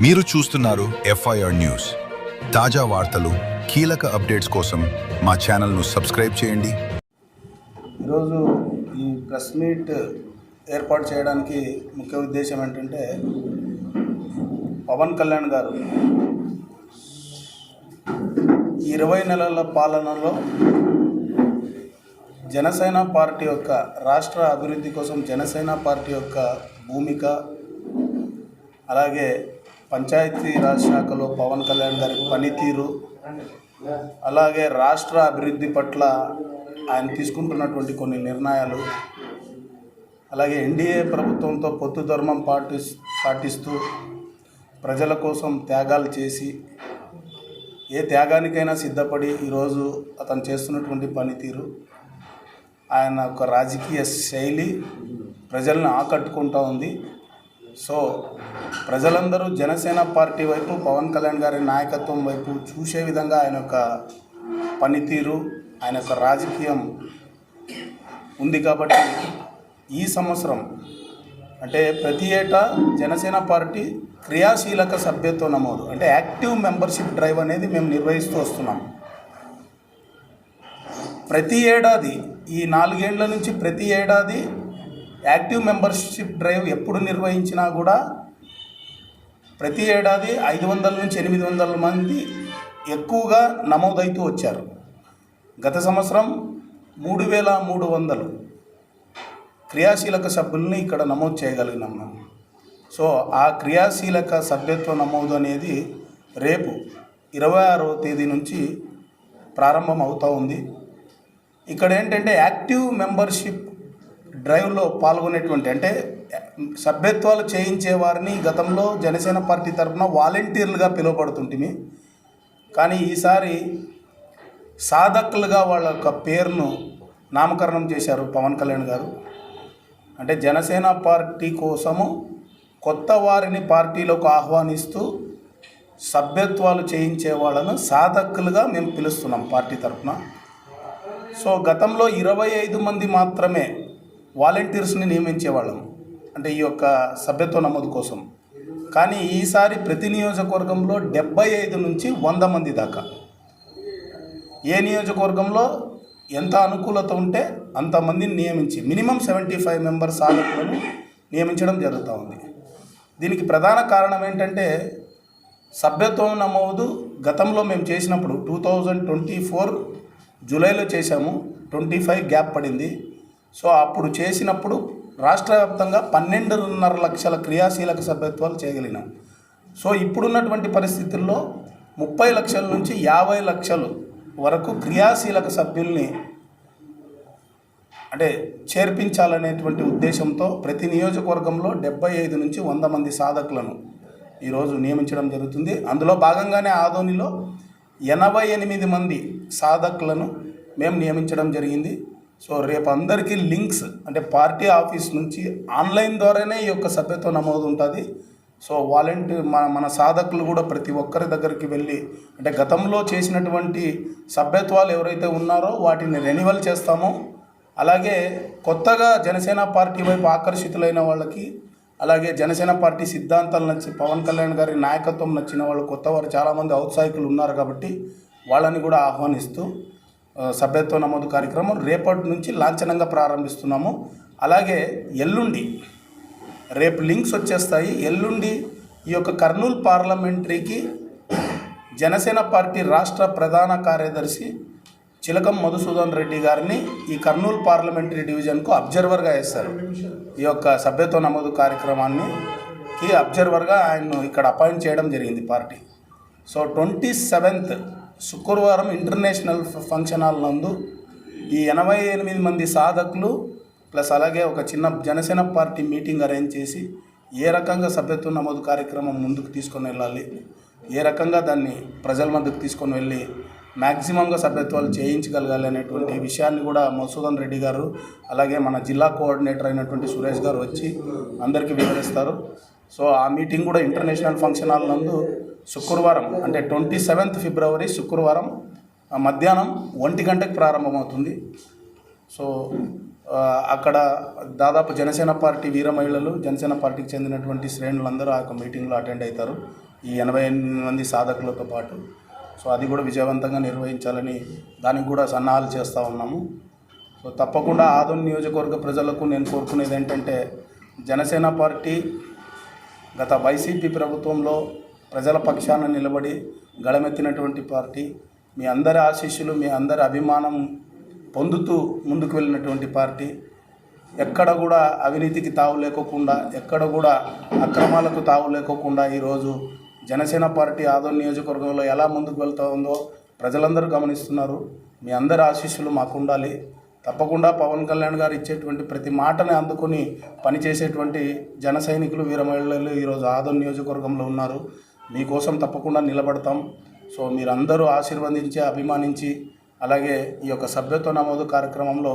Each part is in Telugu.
మీరు చూస్తున్నారు ఎఫ్ఐఆర్ న్యూస్. తాజా వార్తలు, కీలక అప్డేట్స్ కోసం మా ఛానల్ను సబ్స్క్రైబ్ చేయండి. ఈరోజు ఈ ప్రెస్ మీట్ ఏర్పాటు చేయడానికి ముఖ్య ఉద్దేశం ఏంటంటే, పవన్ కళ్యాణ్ గారు 20 నెలల పాలనలో జనసేన పార్టీ యొక్క రాష్ట్ర అభివృద్ధి కోసం జనసేన పార్టీ యొక్క భూమిక, అలాగే పంచాయతీరాజ్ శాఖలో పవన్ కళ్యాణ్ గారి పనితీరు, అలాగే రాష్ట్ర అభివృద్ధి పట్ల ఆయన తీసుకుంటున్నటువంటి కొన్ని నిర్ణయాలు, అలాగే ఎన్డీఏ ప్రభుత్వంతో పొత్తు ధర్మం పాటిస్తూ ప్రజల కోసం త్యాగాలు చేసి ఏ త్యాగానికైనా సిద్ధపడి ఈరోజు అతను చేస్తున్నటువంటి పనితీరు, ఆయన ఒక రాజకీయ శైలి ప్రజలను ఆకట్టుకుంటూ ఉంది. సో ప్రజలందరూ జనసేన పార్టీ వైపు, పవన్ కళ్యాణ్ గారి నాయకత్వం వైపు చూసే విధంగా ఆయన యొక్క పనితీరు, ఆయన యొక్క రాజకీయం ఉంది. కాబట్టి ఈ సంవత్సరం అంటే ప్రతి ఏటా జనసేన పార్టీ క్రియాశీలక సభ్యత్వ నమోదు అంటే యాక్టివ్ మెంబర్షిప్ డ్రైవ్ అనేది మేము నిర్వహిస్తూ వస్తున్నాం. ప్రతి ఏడాది ఈ 4 ఏళ్ల నుంచి ప్రతి ఏడాది యాక్టివ్ మెంబర్షిప్ డ్రైవ్ ఎప్పుడు నిర్వహించినా కూడా ప్రతి ఏడాది 500 నుంచి 800 మంది ఎక్కువగా నమోదవుతూ వచ్చారు. గత సంవత్సరం 3300 క్రియాశీలక సభ్యుల్ని ఇక్కడ నమోదు చేయగలిగినాం మేము. సో ఆ క్రియాశీలక సభ్యత్వ నమోదు అనేది రేపు 26వ తేదీ నుంచి ప్రారంభం అవుతూ ఉంది. ఇక్కడ ఏంటంటే యాక్టివ్ మెంబర్షిప్ డ్రైవ్లో పాల్గొనేటువంటి అంటే సభ్యత్వాలు చేయించే వారిని గతంలో జనసేన పార్టీ తరఫున వాలంటీర్లుగా పిలువబడుతుంటిమి. కానీ ఈసారి సాధకులుగా వాళ్ళ యొక్క పేరును నామకరణం చేశారు పవన్ కళ్యాణ్ గారు. అంటే జనసేన పార్టీ కోసము కొత్త వారిని పార్టీలోకి ఆహ్వానిస్తూ సభ్యత్వాలు చేయించే వాళ్ళను సాధకులుగా మేము పిలుస్తున్నాం పార్టీ తరఫున. సో గతంలో 25 మంది మాత్రమే వాలంటీర్స్ని నియమించేవాళ్ళం అంటే ఈ యొక్క సభ్యత్వ నమోదు కోసం. కానీ ఈసారి ప్రతి నియోజకవర్గంలో 75 నుంచి 100 మంది దాకా, ఏ నియోజకవర్గంలో ఎంత అనుకూలత ఉంటే అంతమందిని నియమించి మినిమం 75 మెంబర్స్ సాధకులను నియమించడం జరుగుతూ ఉంది. దీనికి ప్రధాన కారణం ఏంటంటే, సభ్యత్వం నమోదు గతంలో మేము చేసినప్పుడు 2024 జూలైలో చేశాము, 25 గ్యాప్ పడింది. సో అప్పుడు చేసినప్పుడు రాష్ట్ర వ్యాప్తంగా 12.5 లక్షల క్రియాశీలక సభ్యత్వాలు చేయగలిగినాం. సో ఇప్పుడున్నటువంటి పరిస్థితుల్లో 30 లక్షల నుంచి 50 లక్షలు వరకు క్రియాశీలక సభ్యుల్ని అంటే చేర్పించాలనేటువంటి ఉద్దేశంతో ప్రతి నియోజకవర్గంలో 75 నుంచి 100 మంది సాధకులను ఈరోజు నియమించడం జరుగుతుంది. అందులో భాగంగానే ఆదోనిలో 88 మంది సాధకులను మేము నియమించడం జరిగింది. సో రేపు అందరికీ లింక్స్ అంటే పార్టీ ఆఫీస్ నుంచి ఆన్లైన్ ద్వారానే ఈ యొక్క సభ్యత్వ నమోదు ఉంటుంది. సో వాలంటీర్ మన సాధకులు కూడా ప్రతి ఒక్కరి దగ్గరికి వెళ్ళి అంటే గతంలో చేసినటువంటి సభ్యత్వాలు ఎవరైతే ఉన్నారో వాటిని రెన్యువల్ చేస్తామో, అలాగే కొత్తగా జనసేన పార్టీ వైపు ఆకర్షితులైన వాళ్ళకి, అలాగే జనసేన పార్టీ సిద్ధాంతాలు నచ్చి పవన్ కళ్యాణ్ గారి నాయకత్వం నచ్చిన వాళ్ళు కొత్త వారు చాలామంది ఔత్సాహికులు ఉన్నారు. కాబట్టి వాళ్ళని కూడా ఆహ్వానిస్తూ సభ్యత్వ నమోదు కార్యక్రమం రేపటి నుంచి లాంఛనంగా ప్రారంభిస్తున్నాము. అలాగే ఎల్లుండి రేపు లింక్స్ వచ్చేస్తాయి. ఎల్లుండి ఈ యొక్క కర్నూలు పార్లమెంటరీకి జనసేన పార్టీ రాష్ట్ర ప్రధాన కార్యదర్శి చిలకం మధుసూదన్ రెడ్డి గారిని ఈ కర్నూలు పార్లమెంటరీ డివిజన్కు అబ్జర్వర్గా వేస్తారు. ఈ యొక్క సభ్యత్వ నమోదు కార్యక్రమానికి అబ్జర్వర్గా ఆయన్ను ఇక్కడ అపాయింట్ చేయడం జరిగింది పార్టీ. సో 27th శుక్రవారం ఇంటర్నేషనల్ ఫంక్షన్ హాల్ నందు ఈ 88 మంది సాధకులు ప్లస్ అలాగే ఒక చిన్న జనసేన పార్టీ మీటింగ్ అరేంజ్ చేసి ఏ రకంగా సభ్యత్వ నమోదు కార్యక్రమం ముందుకు తీసుకొని వెళ్ళాలి, ఏ రకంగా దాన్ని ప్రజల మధ్యకు తీసుకొని వెళ్ళి మ్యాక్సిమంగా సభ్యత్వాలు చేయించగలగాలి అనేటువంటి విషయాన్ని కూడా మధుసూదన్ రెడ్డి గారు, అలాగే మన జిల్లా కోఆర్డినేటర్ అయినటువంటి సురేష్ గారు వచ్చి అందరికీ వివరిస్తారు. సో ఆ మీటింగ్ కూడా ఇంటర్నేషనల్ ఫంక్షన్ హాల్ నందు శుక్రవారం అంటే 27th ఫిబ్రవరి శుక్రవారం మధ్యాహ్నం 1 గంటకు ప్రారంభమవుతుంది. సో అక్కడ దాదాపు జనసేన పార్టీ వీర మహిళలు, జనసేన పార్టీకి చెందినటువంటి శ్రేణులందరూ ఆ యొక్క మీటింగ్లో అటెండ్ అవుతారు, ఈ 88 మంది సాధకులతో పాటు. సో అది కూడా విజయవంతంగా నిర్వహించాలని దానికి కూడా సన్నాహాలు చేస్తూ ఉన్నాము. సో తప్పకుండా ఆదోని నియోజకవర్గ ప్రజలకు నేను కోరుకునేది ఏంటంటే, జనసేన పార్టీ గత వైసీపీ ప్రభుత్వంలో ప్రజల పక్షాన నిలబడి గళమెత్తినటువంటి పార్టీ. మీ అందరి ఆశీస్సులు, మీ అందరి అభిమానం పొందుతూ ముందుకు వెళ్ళినటువంటి పార్టీ. ఎక్కడ కూడా అవినీతికి తావు లేకోకుండా, ఎక్కడ కూడా అక్రమాలకు తావు లేకోకుండా ఈరోజు జనసేన పార్టీ ఆదోని నియోజకవర్గంలో ఎలా ముందుకు వెళ్తూ ఉందో ప్రజలందరూ గమనిస్తున్నారు. మీ అందరి ఆశీస్సులు మాకు ఉండాలి. తప్పకుండా పవన్ కళ్యాణ్ గారు ఇచ్చేటువంటి ప్రతి మాటని అందుకొని పనిచేసేటువంటి జన సైనికులు, వీర మహిళలు ఈరోజు ఆదోని నియోజకవర్గంలో ఉన్నారు. మీకోసం తప్పకుండా నిలబడతాం. సో మీరందరూ ఆశీర్వదించి, అభిమానించి, అలాగే ఈ యొక్క సభ్యత్వ నమోదు కార్యక్రమంలో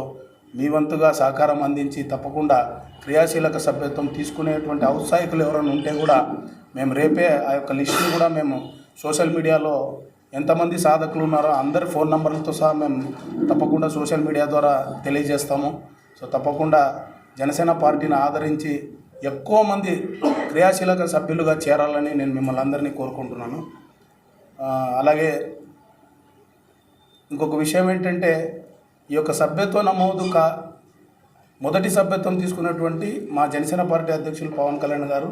మీ వంతుగా సహకారం అందించి తప్పకుండా క్రియాశీలక సభ్యత్వం తీసుకునేటువంటి ఔత్సాహికులు ఎవరైనా ఉంటే కూడా మేము రేపే ఆ యొక్క లిస్టుని కూడా మేము సోషల్ మీడియాలో ఎంతమంది సాధకులు ఉన్నారో అందరి ఫోన్ నంబర్లతో సహా మేము తప్పకుండా సోషల్ మీడియా ద్వారా తెలియజేస్తాము. సో తప్పకుండా జనసేన పార్టీని ఆదరించి ఎక్కువ మంది క్రియాశీలక సభ్యులుగా చేరాలని నేను మిమ్మల్ని అందరినీ కోరుకుంటున్నాను. అలాగే ఇంకొక విషయం ఏంటంటే, ఈ యొక్క సభ్యత్వ నమోదు మొదటి సభ్యత్వం తీసుకున్నటువంటి మా జనసేన పార్టీ అధ్యక్షులు పవన్ కళ్యాణ్ గారు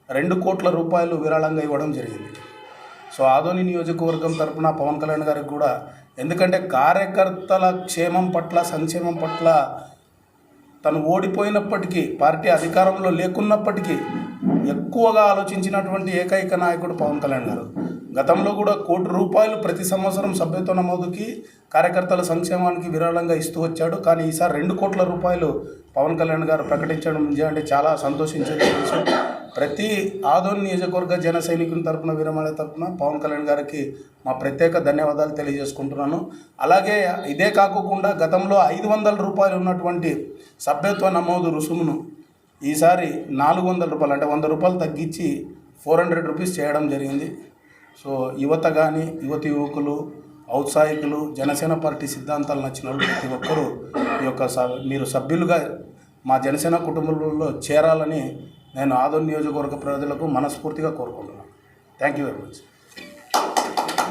2 కోట్ల రూపాయలు విరాళంగా ఇవ్వడం జరిగింది. సో ఆదోని నియోజకవర్గం తరపున పవన్ కళ్యాణ్ గారికి కూడా, ఎందుకంటే కార్యకర్తల క్షేమం పట్ల, సంక్షేమం పట్ల తను ఓడిపోయినప్పటికీ, పార్టీ అధికారంలో లేకున్నప్పటికీ ఎక్కువగా ఆలోచించినటువంటి ఏకైక నాయకుడు పవన్ కళ్యాణ్ గారు. గతంలో కూడా 1 కోటి రూపాయలు ప్రతి సంవత్సరం సభ్యత్వ నమోదుకి, కార్యకర్తల సంక్షేమానికి విరాళంగా ఇస్తూ వచ్చాడు. కానీ ఈసారి 2 కోట్ల రూపాయలు పవన్ కళ్యాణ్ గారు ప్రకటించడం అంటే చాలా సంతోషించే విషయం. ప్రతి ఆదోని నియోజకవర్గ జన సైనికుల తరపున, వీరమహిళ తరపున పవన్ కళ్యాణ్ గారికి మా ప్రత్యేక ధన్యవాదాలు తెలియజేసుకుంటున్నాను. అలాగే ఇదే కాకుండా గతంలో 500 రూపాయలు ఉన్నటువంటి సభ్యత్వ నమోదు రుసుమును ఈసారి 400 రూపాయలు, అంటే 100 రూపాయలు తగ్గించి 400 రూపీస్ చేయడం జరిగింది. సో యువత కానీ, యువకులు, ఔత్సాహికులు, జనసేన పార్టీ సిద్ధాంతాలు నచ్చిన వాళ్ళు ప్రతి ఒక్కరూ ఈ యొక్క మీరు సభ్యులుగా మా జనసేన కుటుంబంలో చేరాలని నేను ఆదోని నియోజకవర్గ ప్రజలకు మనస్ఫూర్తిగా కోరుకుంటున్నాను. Thank you very much.